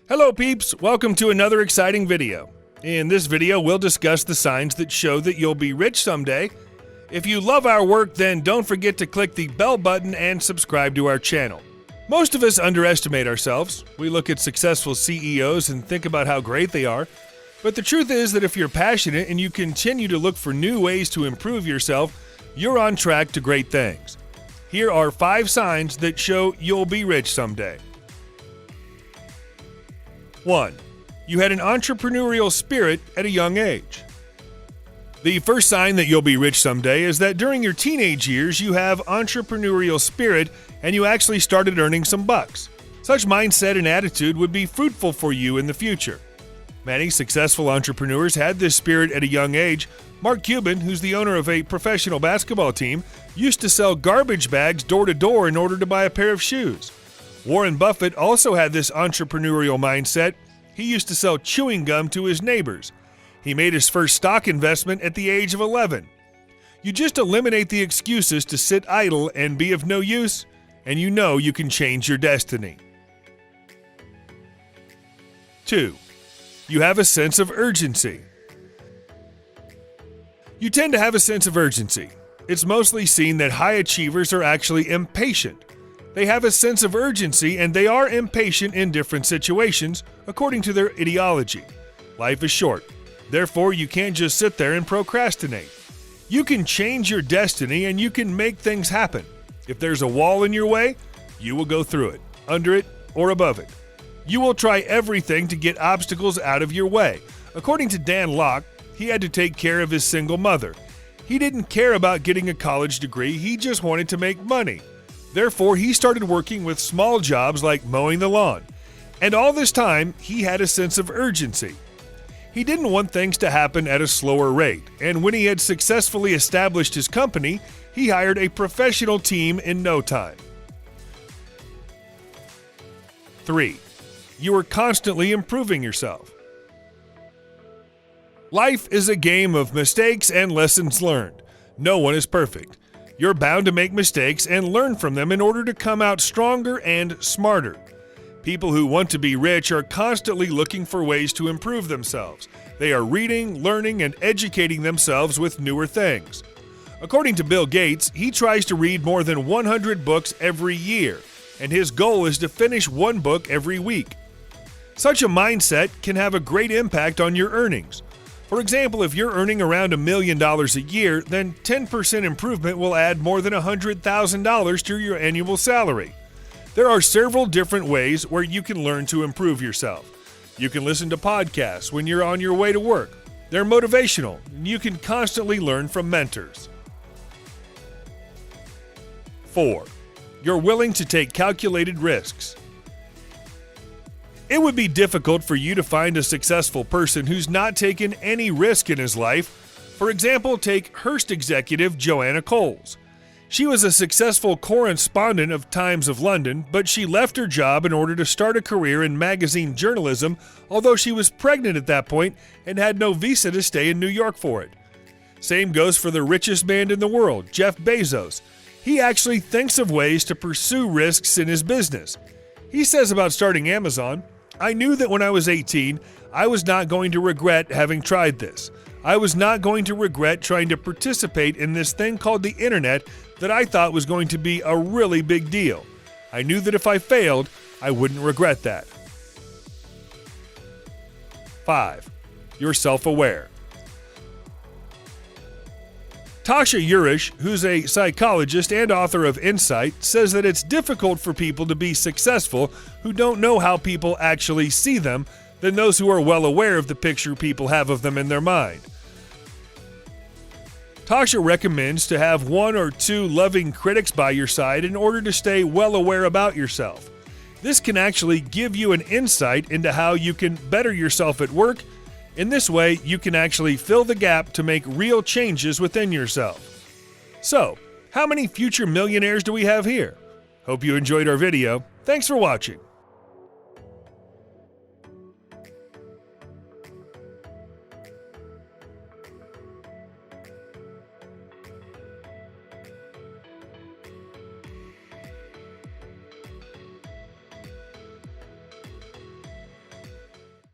Hello peeps, welcome to another exciting video. In this video, we'll discuss the signs that show that you'll be rich someday. If you love our work, then don't forget to click the bell button and subscribe to our channel. Most of us underestimate ourselves. We look at successful CEOs and think about how great they are. But the truth is that if you're passionate and you continue to look for new ways to improve yourself, you're on track to great things. Here are 5 signs that show you'll be rich someday. 1. You had an entrepreneurial spirit at a young age. The first sign that you'll be rich someday is that during your teenage years you have entrepreneurial spirit and you actually started earning some bucks. Such mindset and attitude would be fruitful for you in the future. Many successful entrepreneurs had this spirit at a young age. Mark Cuban, who's the owner of a professional basketball team, used to sell garbage bags door to door in order to buy a pair of shoes. Warren Buffett also had this entrepreneurial mindset. He used to sell chewing gum to his neighbors. He made his first stock investment at the age of 11. You just eliminate the excuses to sit idle and be of no use, and you know you can change your destiny. 2. You have a sense of urgency. You tend to have a sense of urgency. It's mostly seen that high achievers are actually impatient. They have a sense of urgency and they are impatient in different situations, according to their ideology. Life is short. Therefore, you can't just sit there and procrastinate. You can change your destiny and you can make things happen. If there's a wall in your way, you will go through it, under it, or above it. You will try everything to get obstacles out of your way. According to Dan Lok, he had to take care of his single mother. He didn't care about getting a college degree, he just wanted to make money. Therefore, he started working with small jobs like mowing the lawn. And all this time, he had a sense of urgency. He didn't want things to happen at a slower rate, and when he had successfully established his company, he hired a professional team in no time. 3. You are constantly improving yourself. Life is a game of mistakes and lessons learned. No one is perfect. You're bound to make mistakes and learn from them in order to come out stronger and smarter. People who want to be rich are constantly looking for ways to improve themselves. They are reading, learning, and educating themselves with newer things. According to Bill Gates, he tries to read more than 100 books every year, and his goal is to finish one book every week. Such a mindset can have a great impact on your earnings. For example, if you're earning around $1 million a year, then 10% improvement will add more than $100,000 to your annual salary. There are several different ways where you can learn to improve yourself. You can listen to podcasts when you're on your way to work. They're motivational, and you can constantly learn from mentors. 4. You're willing to take calculated risks. It would be difficult for you to find a successful person who's not taken any risk in his life. For example, take Hearst executive Joanna Coles. She was a successful correspondent of Times of London, but she left her job in order to start a career in magazine journalism, although she was pregnant at that point and had no visa to stay in New York for it. Same goes for the richest man in the world, Jeff Bezos. He actually thinks of ways to pursue risks in his business. He says about starting Amazon, "I knew that when I was 18, I was not going to regret having tried this. I was not going to regret trying to participate in this thing called the internet that I thought was going to be a really big deal. I knew that if I failed, I wouldn't regret that." 5. You're self-aware. Tasha Urish, who's a psychologist and author of Insight, says that it's difficult for people to be successful who don't know how people actually see them than those who are well aware of the picture people have of them in their mind. Tasha recommends to have 1 or 2 loving critics by your side in order to stay well aware about yourself. This can actually give you an insight into how you can better yourself at work. In this way, you can actually fill the gap to make real changes within yourself. So, how many future millionaires do we have here? Hope you enjoyed our video. Thanks for watching.